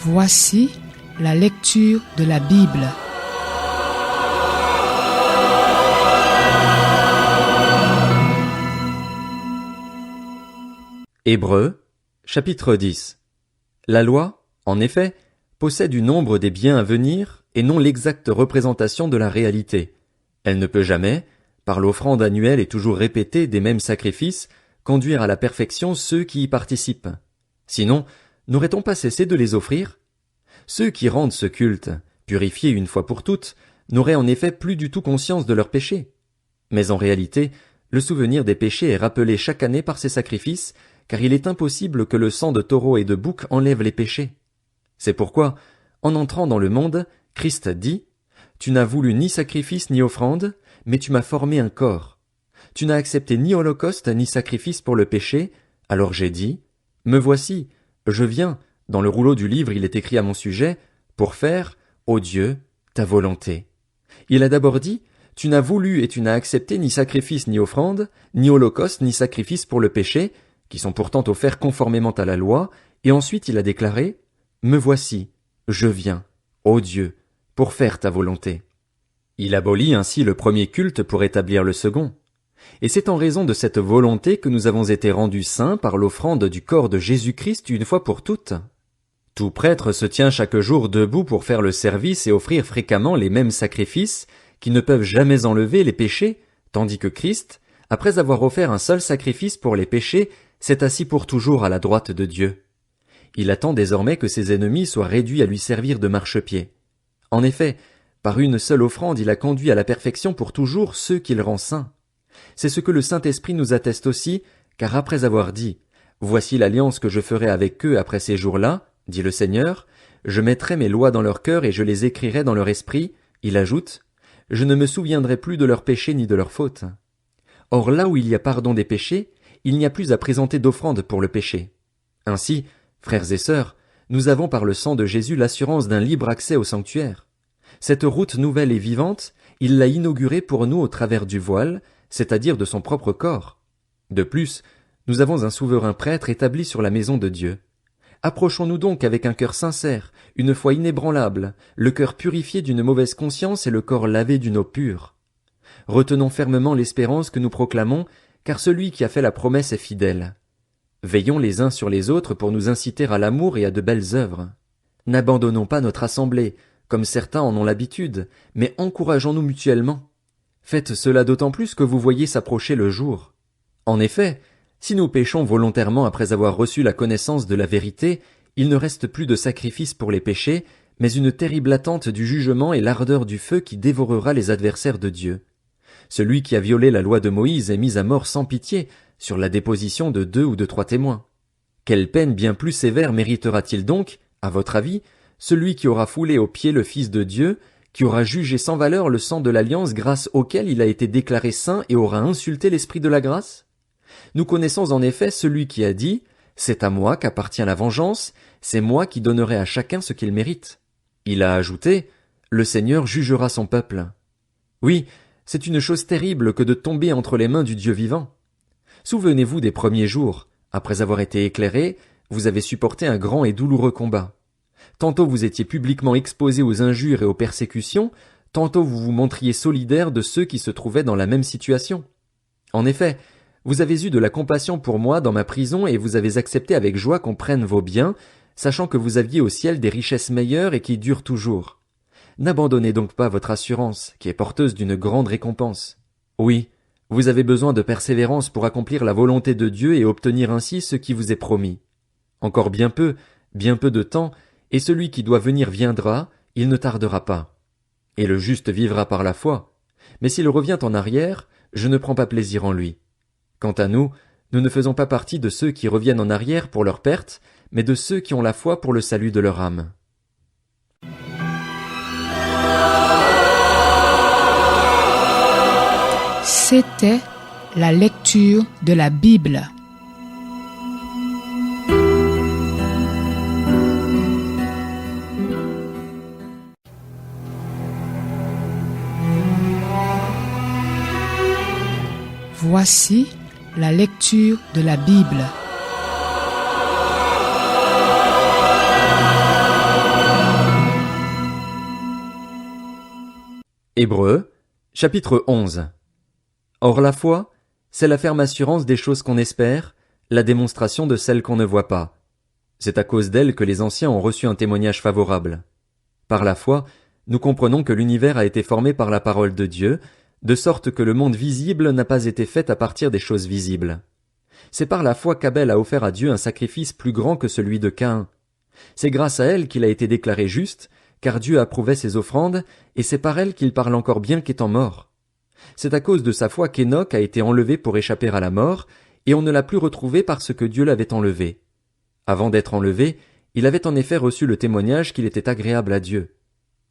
Voici la lecture de la Bible. Hébreux, chapitre 10. La loi, en effet, possède une ombre des biens à venir et non l'exacte représentation de la réalité. Elle ne peut jamais, par l'offrande annuelle et toujours répétée des mêmes sacrifices, conduire à la perfection ceux qui y participent. Sinon, n'aurait-on pas cessé de les offrir? Ceux qui rendent ce culte, purifiés une fois pour toutes, n'auraient en effet plus du tout conscience de leurs péchés. Mais en réalité, le souvenir des péchés est rappelé chaque année par ces sacrifices, car il est impossible que le sang de taureau et de bouc enlève les péchés. C'est pourquoi, en entrant dans le monde, Christ dit « Tu n'as voulu ni sacrifice ni offrande, mais tu m'as formé un corps. Tu n'as accepté ni holocauste ni sacrifice pour le péché, alors j'ai dit « Me voici, je viens ». Dans le rouleau du livre il est écrit à mon sujet, pour faire, ô Dieu, ta volonté. Il a d'abord dit, tu n'as voulu et tu n'as accepté ni sacrifice ni offrande, ni holocauste ni sacrifice pour le péché, qui sont pourtant offerts conformément à la loi, et ensuite il a déclaré, me voici, je viens, ô Dieu, pour faire ta volonté. Il abolit ainsi le premier culte pour établir le second. Et c'est en raison de cette volonté que nous avons été rendus saints par l'offrande du corps de Jésus-Christ une fois pour toutes. Tout prêtre se tient chaque jour debout pour faire le service et offrir fréquemment les mêmes sacrifices qui ne peuvent jamais enlever les péchés, tandis que Christ, après avoir offert un seul sacrifice pour les péchés, s'est assis pour toujours à la droite de Dieu. Il attend désormais que ses ennemis soient réduits à lui servir de marchepied. En effet, par une seule offrande il a conduit à la perfection pour toujours ceux qu'il rend saints. C'est ce que le Saint-Esprit nous atteste aussi, car après avoir dit « Voici l'alliance que je ferai avec eux après ces jours-là », dit le Seigneur, je mettrai mes lois dans leur cœur et je les écrirai dans leur esprit, il ajoute, je ne me souviendrai plus de leurs péchés ni de leurs fautes. Or là où il y a pardon des péchés, il n'y a plus à présenter d'offrande pour le péché. Ainsi, frères et sœurs, nous avons par le sang de Jésus l'assurance d'un libre accès au sanctuaire. Cette route nouvelle et vivante, il l'a inaugurée pour nous au travers du voile, c'est-à-dire de son propre corps. De plus, nous avons un souverain prêtre établi sur la maison de Dieu. Approchons-nous donc avec un cœur sincère, une foi inébranlable, le cœur purifié d'une mauvaise conscience et le corps lavé d'une eau pure. Retenons fermement l'espérance que nous proclamons, car celui qui a fait la promesse est fidèle. Veillons les uns sur les autres pour nous inciter à l'amour et à de belles œuvres. N'abandonnons pas notre assemblée, comme certains en ont l'habitude, mais encourageons-nous mutuellement. Faites cela d'autant plus que vous voyez s'approcher le jour. En effet, si nous péchons volontairement après avoir reçu la connaissance de la vérité, il ne reste plus de sacrifice pour les péchés, mais une terrible attente du jugement et l'ardeur du feu qui dévorera les adversaires de Dieu. Celui qui a violé la loi de Moïse est mis à mort sans pitié, sur la déposition de 2 ou de 3 témoins. Quelle peine bien plus sévère méritera-t-il donc, à votre avis, celui qui aura foulé aux pieds le Fils de Dieu, qui aura jugé sans valeur le sang de l'alliance grâce auquel il a été déclaré saint et aura insulté l'Esprit de la grâce? Nous connaissons en effet celui qui a dit « C'est à moi qu'appartient la vengeance, c'est moi qui donnerai à chacun ce qu'il mérite ». Il a ajouté « Le Seigneur jugera son peuple ». Oui, c'est une chose terrible que de tomber entre les mains du Dieu vivant. Souvenez-vous des premiers jours, après avoir été éclairés, vous avez supporté un grand et douloureux combat. Tantôt vous étiez publiquement exposé aux injures et aux persécutions, tantôt vous vous montriez solidaire de ceux qui se trouvaient dans la même situation. En effet, vous avez eu de la compassion pour moi dans ma prison et vous avez accepté avec joie qu'on prenne vos biens, sachant que vous aviez au ciel des richesses meilleures et qui durent toujours. N'abandonnez donc pas votre assurance, qui est porteuse d'une grande récompense. Oui, vous avez besoin de persévérance pour accomplir la volonté de Dieu et obtenir ainsi ce qui vous est promis. Encore bien peu de temps, et celui qui doit venir viendra, il ne tardera pas. Et le juste vivra par la foi. Mais s'il revient en arrière, je ne prends pas plaisir en lui. Quant à nous, nous ne faisons pas partie de ceux qui reviennent en arrière pour leur perte, mais de ceux qui ont la foi pour le salut de leur âme. C'était la lecture de la Bible. Voici la lecture de la Bible. Hébreux, chapitre 11. Or la foi, c'est la ferme assurance des choses qu'on espère, la démonstration de celles qu'on ne voit pas. C'est à cause d'elle que les anciens ont reçu un témoignage favorable. Par la foi, nous comprenons que l'univers a été formé par la parole de Dieu, de sorte que le monde visible n'a pas été fait à partir des choses visibles. C'est par la foi qu'Abel a offert à Dieu un sacrifice plus grand que celui de Caïn. C'est grâce à elle qu'il a été déclaré juste, car Dieu approuvait ses offrandes, et c'est par elle qu'il parle encore bien qu'étant mort. C'est à cause de sa foi qu'Hénoch a été enlevé pour échapper à la mort, et on ne l'a plus retrouvé parce que Dieu l'avait enlevé. Avant d'être enlevé, il avait en effet reçu le témoignage qu'il était agréable à Dieu.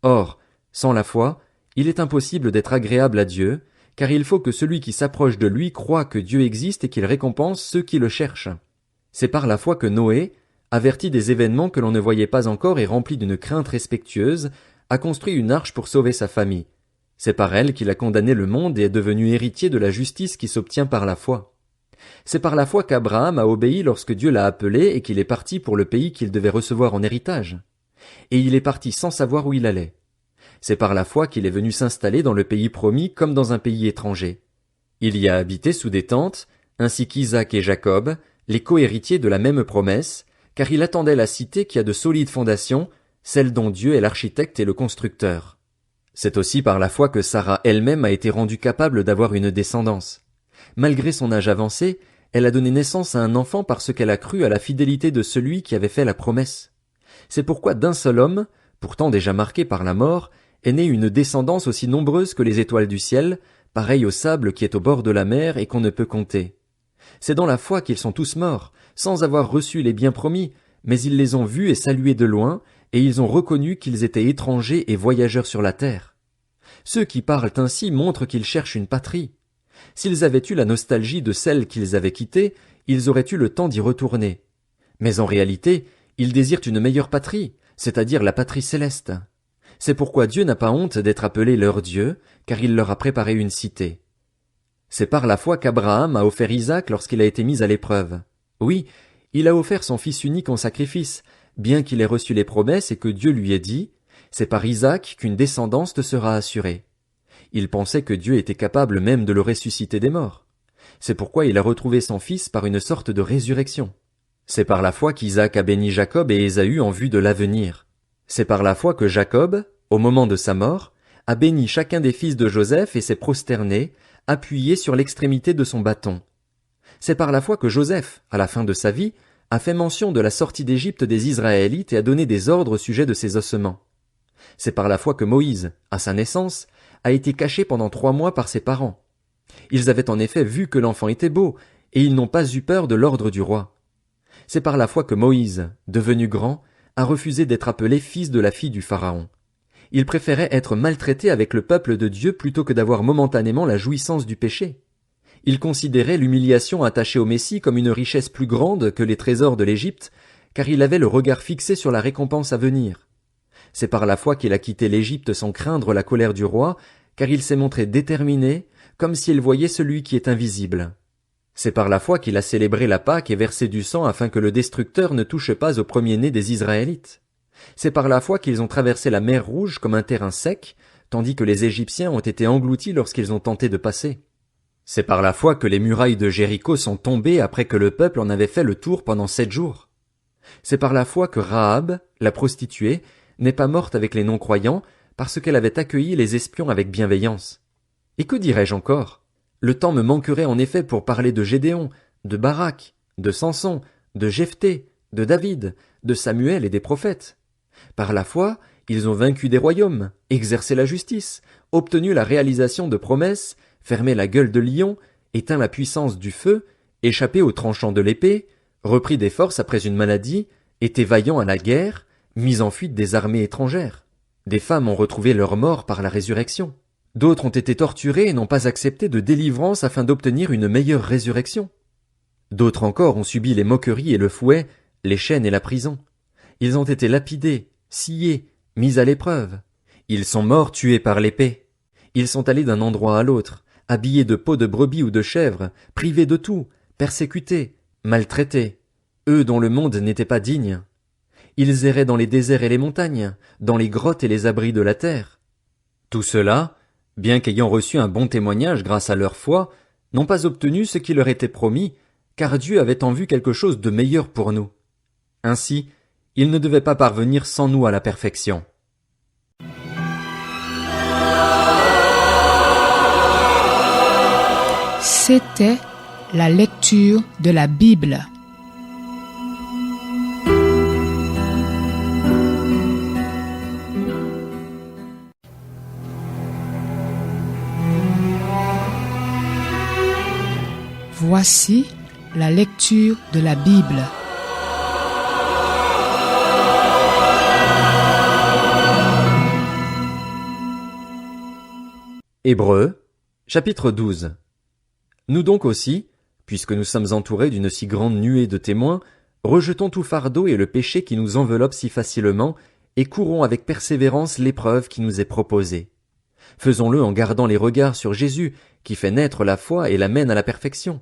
Or, sans la foi, il est impossible d'être agréable à Dieu, car il faut que celui qui s'approche de lui croie que Dieu existe et qu'il récompense ceux qui le cherchent. C'est par la foi que Noé, averti des événements que l'on ne voyait pas encore et rempli d'une crainte respectueuse, a construit une arche pour sauver sa famille. C'est par elle qu'il a condamné le monde et est devenu héritier de la justice qui s'obtient par la foi. C'est par la foi qu'Abraham a obéi lorsque Dieu l'a appelé et qu'il est parti pour le pays qu'il devait recevoir en héritage. Et il est parti sans savoir où il allait. C'est par la foi qu'il est venu s'installer dans le pays promis comme dans un pays étranger. Il y a habité sous des tentes, ainsi qu'Isaac et Jacob, les co-héritiers de la même promesse, car il attendait la cité qui a de solides fondations, celle dont Dieu est l'architecte et le constructeur. C'est aussi par la foi que Sarah elle-même a été rendue capable d'avoir une descendance. Malgré son âge avancé, elle a donné naissance à un enfant parce qu'elle a cru à la fidélité de celui qui avait fait la promesse. C'est pourquoi d'un seul homme, pourtant déjà marqué par la mort, est née une descendance aussi nombreuse que les étoiles du ciel, pareille au sable qui est au bord de la mer et qu'on ne peut compter. C'est dans la foi qu'ils sont tous morts, sans avoir reçu les biens promis, mais ils les ont vus et salués de loin, et ils ont reconnu qu'ils étaient étrangers et voyageurs sur la terre. Ceux qui parlent ainsi montrent qu'ils cherchent une patrie. S'ils avaient eu la nostalgie de celle qu'ils avaient quittée, ils auraient eu le temps d'y retourner. Mais en réalité, ils désirent une meilleure patrie, c'est-à-dire la patrie céleste. C'est pourquoi Dieu n'a pas honte d'être appelé leur Dieu, car il leur a préparé une cité. C'est par la foi qu'Abraham a offert Isaac lorsqu'il a été mis à l'épreuve. Oui, il a offert son fils unique en sacrifice, bien qu'il ait reçu les promesses et que Dieu lui ait dit « C'est par Isaac qu'une descendance te sera assurée ». Il pensait que Dieu était capable même de le ressusciter des morts. C'est pourquoi il a retrouvé son fils par une sorte de résurrection. C'est par la foi qu'Isaac a béni Jacob et Ésaü en vue de l'avenir. C'est par la foi que Jacob, au moment de sa mort, a béni chacun des fils de Joseph et s'est prosterné, appuyé sur l'extrémité de son bâton. C'est par la foi que Joseph, à la fin de sa vie, a fait mention de la sortie d'Égypte des Israélites et a donné des ordres au sujet de ses ossements. C'est par la foi que Moïse, à sa naissance, a été caché pendant 3 mois par ses parents. Ils avaient en effet vu que l'enfant était beau, et ils n'ont pas eu peur de l'ordre du roi. C'est par la foi que Moïse, devenu grand, a refusé d'être appelé fils de la fille du Pharaon. Il préférait être maltraité avec le peuple de Dieu plutôt que d'avoir momentanément la jouissance du péché. Il considérait l'humiliation attachée au Messie comme une richesse plus grande que les trésors de l'Égypte, car il avait le regard fixé sur la récompense à venir. C'est par la foi qu'il a quitté l'Égypte sans craindre la colère du roi, car il s'est montré déterminé, comme s'il voyait celui qui est invisible. C'est par la foi qu'il a célébré la Pâque et versé du sang afin que le destructeur ne touche pas au premier-né des Israélites. C'est par la foi qu'ils ont traversé la mer Rouge comme un terrain sec, tandis que les Égyptiens ont été engloutis lorsqu'ils ont tenté de passer. C'est par la foi que les murailles de Jéricho sont tombées après que le peuple en avait fait le tour pendant 7 jours. C'est par la foi que Rahab, la prostituée, n'est pas morte avec les non-croyants parce qu'elle avait accueilli les espions avec bienveillance. Et que dirais-je encore? Le temps me manquerait en effet pour parler de Gédéon, de Barak, de Samson, de Jephthé, de David, de Samuel et des prophètes. Par la foi, ils ont vaincu des royaumes, exercé la justice, obtenu la réalisation de promesses, fermé la gueule de lion, éteint la puissance du feu, échappé aux tranchants de l'épée, repris des forces après une maladie, été vaillant à la guerre, mis en fuite des armées étrangères. Des femmes ont retrouvé leur mort par la résurrection. D'autres ont été torturées et n'ont pas accepté de délivrance afin d'obtenir une meilleure résurrection. D'autres encore ont subi les moqueries et le fouet, les chaînes et la prison. Ils ont été lapidés, sciés, mis à l'épreuve. Ils sont morts tués par l'épée. Ils sont allés d'un endroit à l'autre, habillés de peaux de brebis ou de chèvres, privés de tout, persécutés, maltraités, eux dont le monde n'était pas digne. Ils erraient dans les déserts et les montagnes, dans les grottes et les abris de la terre. Tout cela, bien qu'ayant reçu un bon témoignage grâce à leur foi, n'ont pas obtenu ce qui leur était promis, car Dieu avait en vue quelque chose de meilleur pour nous. Ainsi, ils ne devaient pas parvenir sans nous à la perfection. C'était la lecture de la Bible. Voici la lecture de la Bible. Hébreux, chapitre 12. Nous donc aussi, puisque nous sommes entourés d'une si grande nuée de témoins, rejetons tout fardeau et le péché qui nous enveloppe si facilement, et courons avec persévérance l'épreuve qui nous est proposée. Faisons-le en gardant les regards sur Jésus, qui fait naître la foi et la mène à la perfection.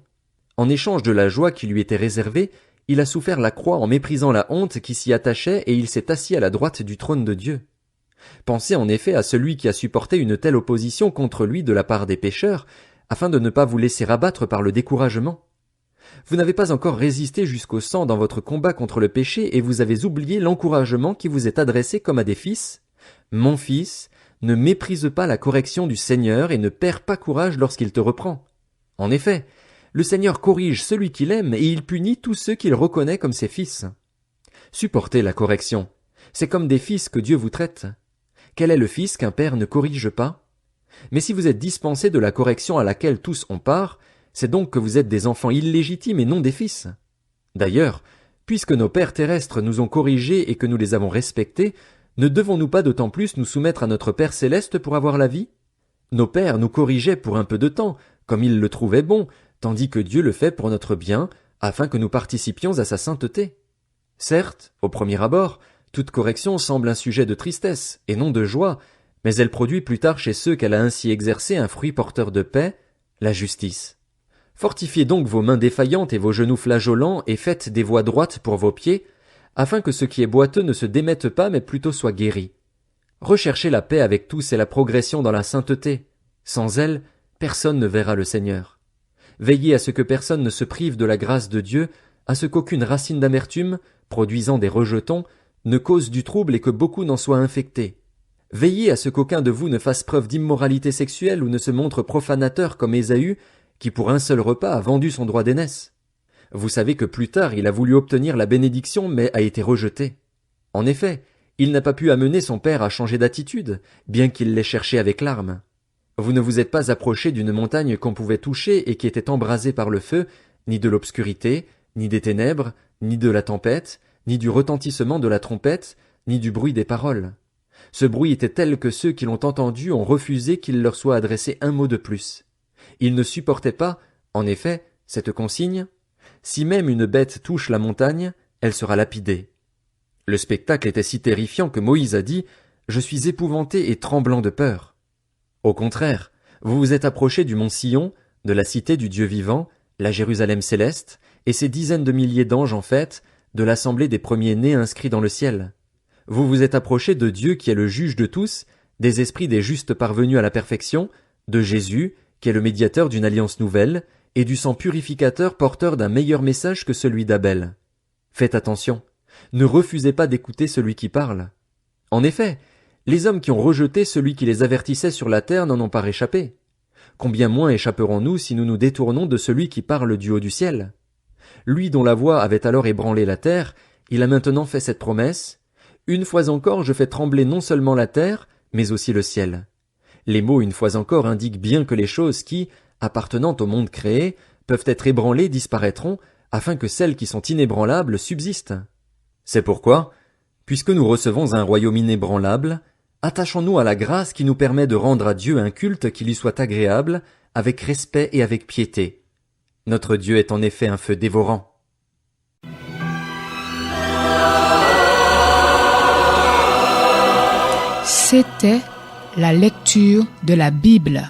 En échange de la joie qui lui était réservée, il a souffert la croix en méprisant la honte qui s'y attachait et il s'est assis à la droite du trône de Dieu. Pensez en effet à celui qui a supporté une telle opposition contre lui de la part des pécheurs, afin de ne pas vous laisser abattre par le découragement. Vous n'avez pas encore résisté jusqu'au sang dans votre combat contre le péché et vous avez oublié l'encouragement qui vous est adressé comme à des fils. Mon fils, ne méprise pas la correction du Seigneur et ne perds pas courage lorsqu'il te reprend. En effet, le Seigneur corrige celui qu'il aime et il punit tous ceux qu'il reconnaît comme ses fils. Supportez la correction. C'est comme des fils que Dieu vous traite. Quel est le fils qu'un père ne corrige pas? Mais si vous êtes dispensés de la correction à laquelle tous ont part, c'est donc que vous êtes des enfants illégitimes et non des fils. D'ailleurs, puisque nos pères terrestres nous ont corrigés et que nous les avons respectés, ne devons-nous pas d'autant plus nous soumettre à notre Père céleste pour avoir la vie? Nos pères nous corrigeaient pour un peu de temps, comme ils le trouvaient bon, tandis que Dieu le fait pour notre bien, afin que nous participions à sa sainteté. Certes, au premier abord, toute correction semble un sujet de tristesse, et non de joie, mais elle produit plus tard chez ceux qu'elle a ainsi exercé un fruit porteur de paix, la justice. Fortifiez donc vos mains défaillantes et vos genoux flageolants, et faites des voies droites pour vos pieds, afin que ce qui est boiteux ne se démette pas, mais plutôt soit guéri. Recherchez la paix avec tous et la progression dans la sainteté. Sans elle, personne ne verra le Seigneur. Veillez à ce que personne ne se prive de la grâce de Dieu, à ce qu'aucune racine d'amertume, produisant des rejetons, ne cause du trouble et que beaucoup n'en soient infectés. Veillez à ce qu'aucun de vous ne fasse preuve d'immoralité sexuelle ou ne se montre profanateur comme Ésaü, qui pour un seul repas a vendu son droit d'aînesse. Vous savez que plus tard il a voulu obtenir la bénédiction mais a été rejeté. En effet, il n'a pas pu amener son père à changer d'attitude, bien qu'il l'ait cherché avec larmes. Vous ne vous êtes pas approché d'une montagne qu'on pouvait toucher et qui était embrasée par le feu, ni de l'obscurité, ni des ténèbres, ni de la tempête, ni du retentissement de la trompette, ni du bruit des paroles. Ce bruit était tel que ceux qui l'ont entendu ont refusé qu'il leur soit adressé un mot de plus. Ils ne supportaient pas, en effet, cette consigne. Si même une bête touche la montagne, elle sera lapidée. Le spectacle était si terrifiant que Moïse a dit « Je suis épouvanté et tremblant de peur ». Au contraire, vous vous êtes approché du mont Sion, de la cité du Dieu vivant, la Jérusalem céleste, et ces dizaines de milliers d'anges en fait, de l'assemblée des premiers-nés inscrits dans le ciel. Vous vous êtes approché de Dieu qui est le juge de tous, des esprits des justes parvenus à la perfection, de Jésus, qui est le médiateur d'une alliance nouvelle, et du sang purificateur porteur d'un meilleur message que celui d'Abel. Faites attention, ne refusez pas d'écouter celui qui parle. En effet, les hommes qui ont rejeté celui qui les avertissait sur la terre n'en ont pas réchappé. Combien moins échapperons-nous si nous nous détournons de celui qui parle du haut du ciel? Lui dont la voix avait alors ébranlé la terre, il a maintenant fait cette promesse. Une fois encore je fais trembler non seulement la terre, mais aussi le ciel. Les mots une fois encore indiquent bien que les choses qui, appartenant au monde créé, peuvent être ébranlées disparaîtront, afin que celles qui sont inébranlables subsistent. C'est pourquoi, puisque nous recevons un royaume inébranlable, attachons-nous à la grâce qui nous permet de rendre à Dieu un culte qui lui soit agréable, avec respect et avec piété. Notre Dieu est en effet un feu dévorant. C'était la lecture de la Bible.